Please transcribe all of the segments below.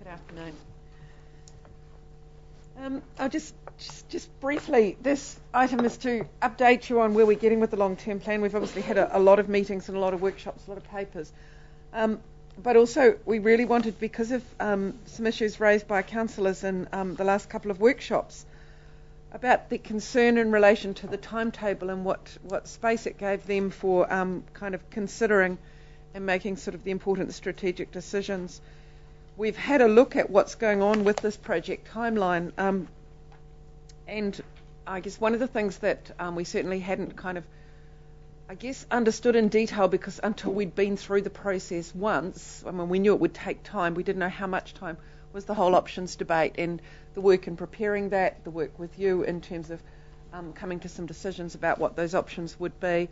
Good afternoon. I'll just briefly, this item is to update you on where we're getting with the long-term plan. We've obviously had a lot of meetings and a lot of workshops, a lot of papers. But also we really wanted, because of some issues raised by councillors in the last couple of workshops, about the concern in relation to the timetable and what space it gave them for kind of considering and making sort of the important strategic decisions. We've had a look at what's going on with this project timeline, and I guess one of the things that we certainly hadn't kind of, I guess, understood in detail, because until we'd been through the process once, I mean, we knew it would take time, we didn't know how much time, was the whole options debate and the work in preparing that, the work with you in terms of coming to some decisions about what those options would be,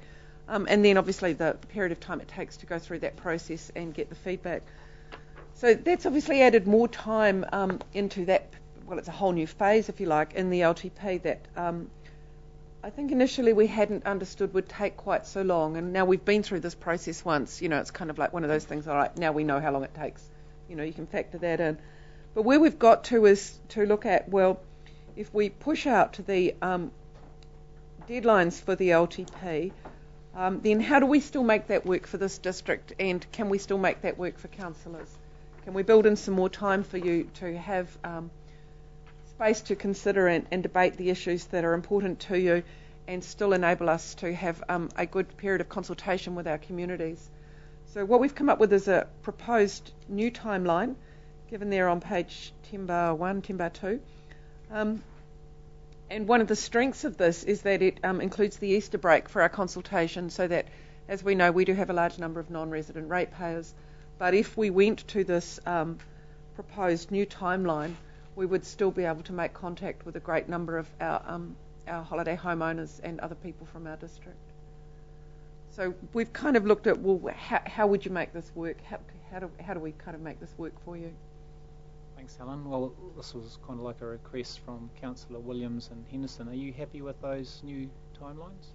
and then obviously the period of time it takes to go through that process and get the feedback. So that's obviously added more time into that, well, it's a whole new phase, if you like, in the LTP that I think initially we hadn't understood would take quite so long, and now we've been through this process once, you know, it's kind of like one of those things, all right, now we know how long it takes, you know, you can factor that in. But where we've got to is to look at, well, if we push out to the deadlines for the LTP, then how do we still make that work for this district, and can we still make that work for councillors? Can we build in some more time for you to have space to consider and debate the issues that are important to you, and still enable us to have a good period of consultation with our communities? So what we've come up with is a proposed new timeline, given there on page 10-1, 10-2. And one of the strengths of this is that it includes the Easter break for our consultation, so that, as we know, we do have a large number of non-resident ratepayers. But if we went to this proposed new timeline, we would still be able to make contact with a great number of our holiday homeowners and other people from our district. So we've kind of looked at, well, how would you make this work? How do we kind of make this work for you? Thanks, Helen. Well, this was kind of like a request from Councillor Williams and Henderson. Are you happy with those new timelines?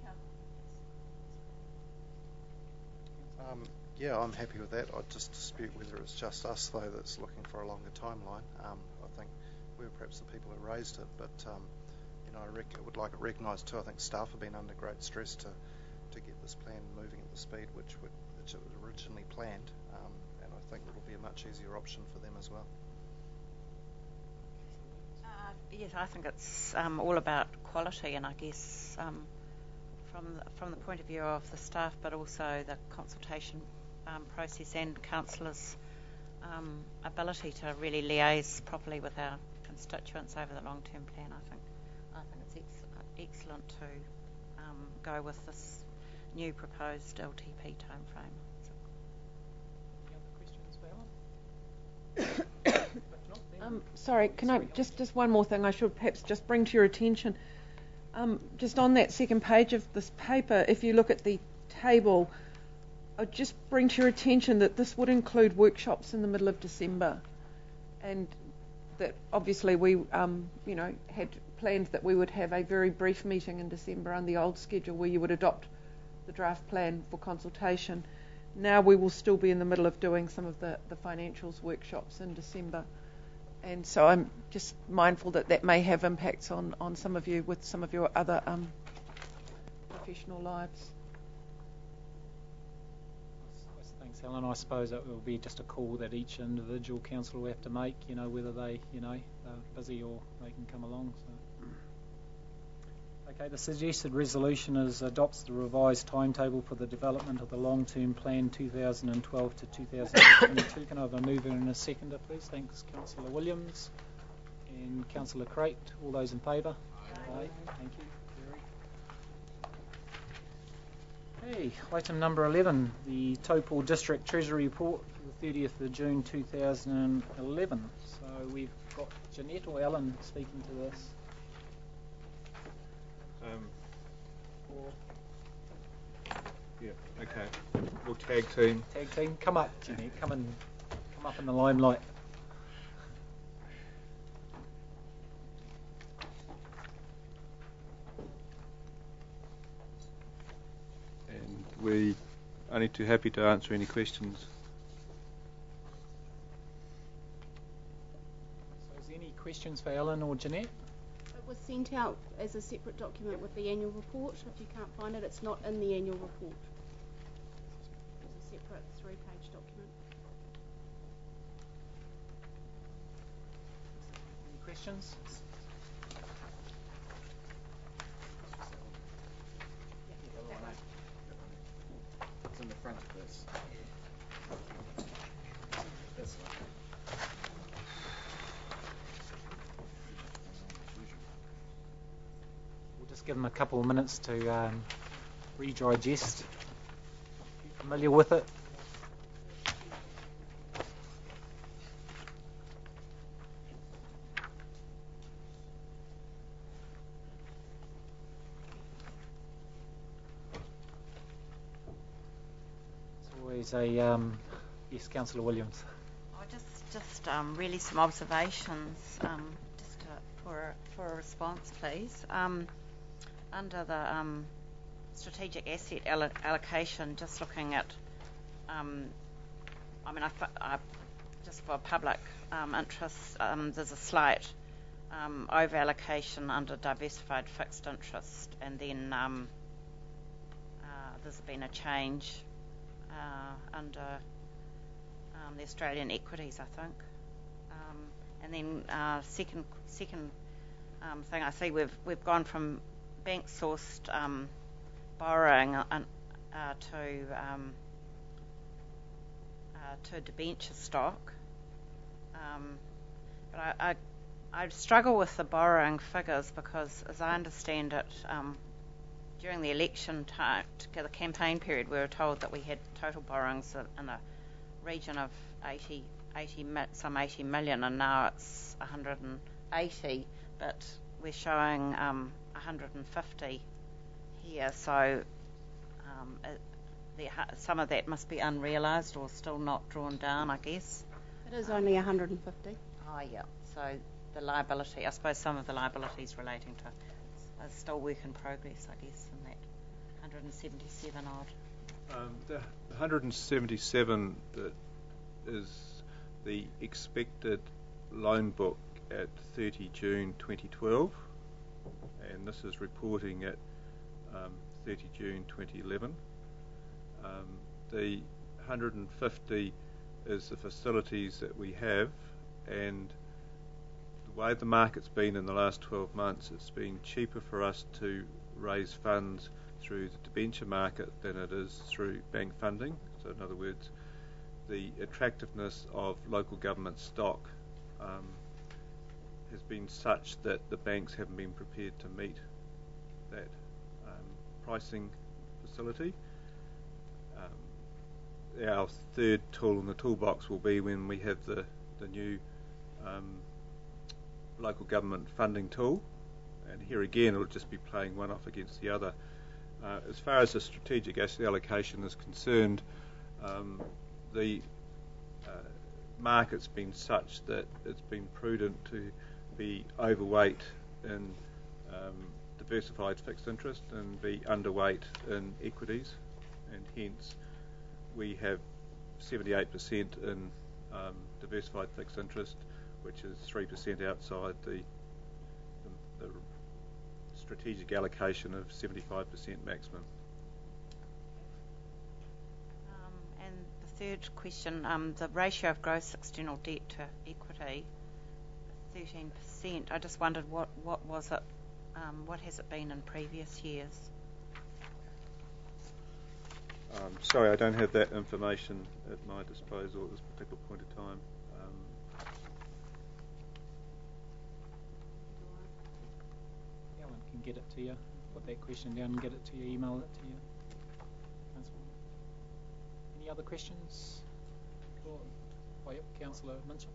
Yeah, I'm happy with that. I'd just dispute whether it's just us, though, that's looking for a longer timeline. I think we were perhaps the people who raised it, but you know, I would like it recognised too. I think staff have been under great stress to get this plan moving at the speed which it was originally planned, and I think it'll be a much easier option for them as well. Yes, I think it's all about quality, and I guess from the point of view of the staff, but also the consultation process and councillors' ability to really liaise properly with our constituents over the long-term plan. I think it's excellent to go with this new proposed LTP timeframe. Any other questions for Helen? Sorry, can I just one more thing I should perhaps just bring to your attention. Just on that second page of this paper, if you look at the table, I'd just bring to your attention that this would include workshops in the middle of December, and that obviously we you know, had planned that we would have a very brief meeting in December on the old schedule where you would adopt the draft plan for consultation. Now we will still be in the middle of doing some of the financials workshops in December. And so I'm just mindful that that may have impacts on some of you with some of your other professional lives. Thanks, Helen. I suppose it will be just a call that each individual councillor will have to make, you know, whether they, you know, are busy or they can come along. So. Okay, the suggested resolution adopts the revised timetable for the development of the long-term plan 2012 to 2022. Can I have a mover and a seconder, please? Thanks, Councillor Williams and Councillor Crate. All those in favour? Aye. Thank you. Okay, item number 11, the Taupo District Treasury Report for the 30th of June 2011. So we've got Jeanette or Alan speaking to this. Yeah, okay. We'll tag team. Tag team, come up, Jeanette. Come up in the limelight. And we are only too happy to answer any questions. Is there any questions for Alan or Jeanette? It was sent out as a separate document with the annual report. If you can't find it, it's not in the annual report. It's a separate 3-page document. Any questions? It's in the front of this. This one. We'll just give them a couple of minutes to redigest. You familiar with it? It's always a yes, Councillor Williams. Just really some observations, for a response, please. Under the strategic asset allocation, just looking at, just for public interest, there's a slight over allocation under diversified fixed interest, and then there's been a change under the Australian equities, I think. And then second thing I see, we've gone from bank sourced borrowing to debenture stock. But I struggle with the borrowing figures because, as I understand it, during the election time, the campaign period, we were told that we had total borrowings in the region of 80 million, and now it's 180, but we're showing 150 here, so some of that must be unrealised or still not drawn down, I guess. It is only 150. Oh, yeah. So the liability, I suppose some of the liabilities relating to is still work in progress, I guess, in that 177 odd. The 177 that is the expected loan book at 30 June 2012, and this is reporting at 30 June 2011. The 150 is the facilities that we have, and the way the market's been in the last 12 months, it's been cheaper for us to raise funds through the debenture market than it is through bank funding. So in other words, the attractiveness of local government stock has been such that the banks haven't been prepared to meet that pricing facility. Our third tool in the toolbox will be when we have the new local government funding tool, and here again it'll just be playing one off against the other. As far as the strategic asset allocation is concerned, the market's been such that it's been prudent to be overweight in diversified fixed interest and be underweight in equities, and hence we have 78% in diversified fixed interest, which is 3% outside the strategic allocation of 75% maximum. And the third question, the ratio of gross external debt to equity, 13%. I just wondered what was it? What has it been in previous years? Sorry, I don't have that information at my disposal at this particular point in time. Alan can get it to you. Put that question down and get it to you. Email it to you. Any other questions? Or, yep, Councillor Minchell.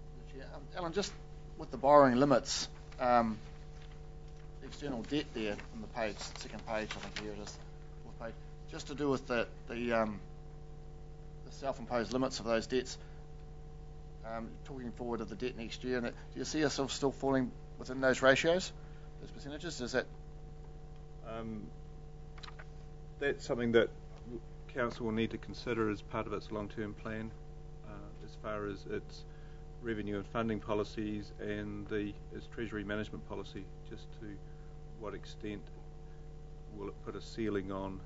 Alan, just with the borrowing limits, the external debt there on the page, second page, I think here it is, fourth page, just to do with the self-imposed limits of those debts, talking forward of the debt next year, and do you see yourself still falling within those ratios, those percentages? Is that that's something that Council will need to consider as part of its long-term plan, as far as its revenue and funding policies and its treasury management policy, just to what extent will it put a ceiling on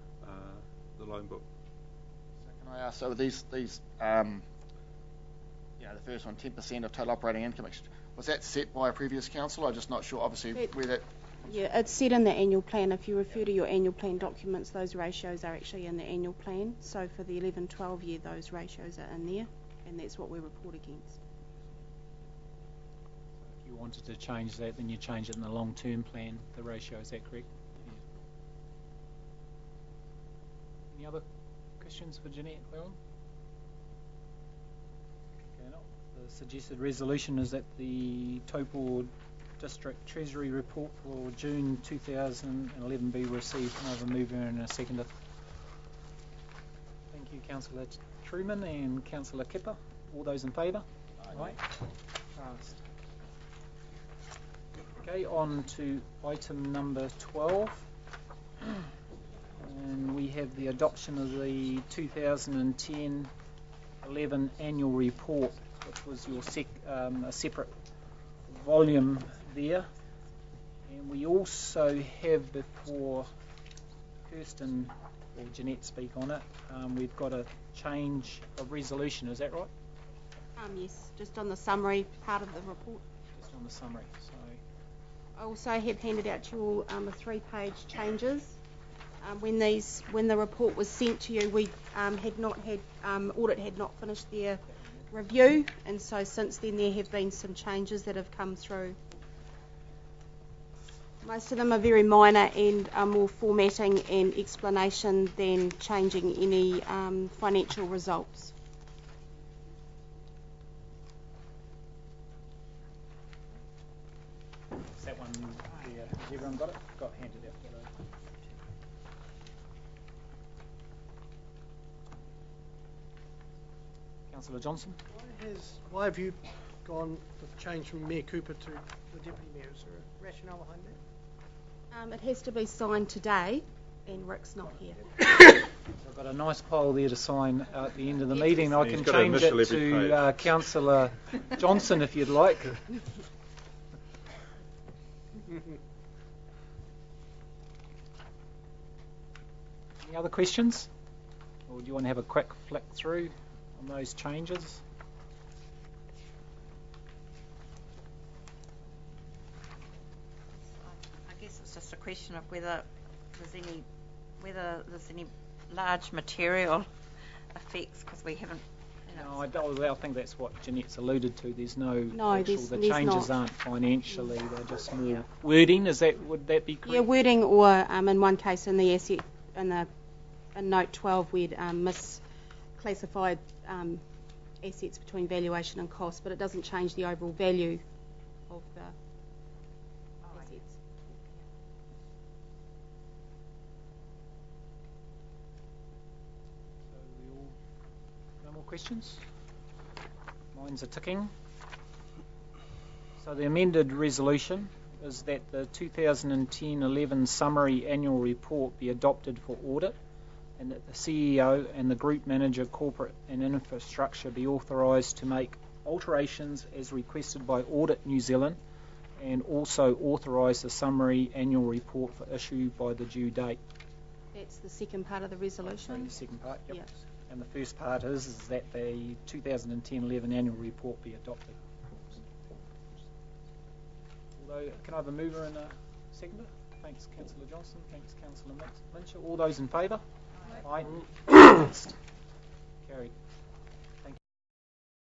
the loan book? So can I ask, so these the first one, 10% of total operating income, was that set by a previous council? I'm just not sure, obviously, where that... Yeah, it's set in the annual plan. If you refer to your annual plan documents, those ratios are actually in the annual plan. So for the 11-12 year, those ratios are in there, and that's what we report against. If you wanted to change that, then you change it in the long-term plan, the ratio, is that correct? Yeah. Any other questions for Jeanette Leon? Okay, no. The suggested resolution is that the Taupo District Treasury Report for June 2011 be received. I have a mover and a seconder. Thank you, Councillor Truman and Councillor Kipper. All those in favour? Aye. Passed. Okay, on to item number 12. And we have the adoption of the 2010-11 annual report, which was your a separate volume there. And we also have, before Kirsten or Jeanette speak on it, we've got a change of resolution, is that right? Yes, just on the summary part of the report. Just on the summary. So I also have handed out to you all the 3-page changes. When the report was sent to you, we audit had not finished their review, and so since then there have been some changes that have come through. Most of them are very minor and are more formatting and explanation than changing any financial results. is that one there? Has everyone got it? Got handed out. Councillor Johnson? Why have you gone with change from Mayor Cooper to the Deputy Mayor? Is there a rationale behind that? It has to be signed today, and Rick's not here. I've got a nice pile there to sign at the end of the meeting. I can change it to Councillor Johnson if you'd like. Any other questions? Or do you want to have a quick flick through on those changes? I guess it's just a question of whether there's any large material effects, because we haven't. No, I think that's what Jeanette's alluded to. There's the there's changes not. aren't financially; they're just more wording. Would that be correct? Yeah, wording, or in one case in the asset in note 12 we'd misclassified assets between valuation and cost, but it doesn't change the overall value of the assets. So no more questions? Minds are ticking. So the amended resolution is that the 2010-11 summary annual report be adopted for audit, and that the CEO and the Group Manager Corporate and Infrastructure be authorised to make alterations as requested by Audit New Zealand, and also authorise the summary annual report for issue by the due date. That's the second part of the resolution. Sorry, the second part, yep. Yeah. And the first part is that the 2010-11 annual report be adopted. Although, can I have a mover and a seconder? Thanks, Councillor Johnson. Thanks, Councillor Mincher. All those in favour? Aye. Carried.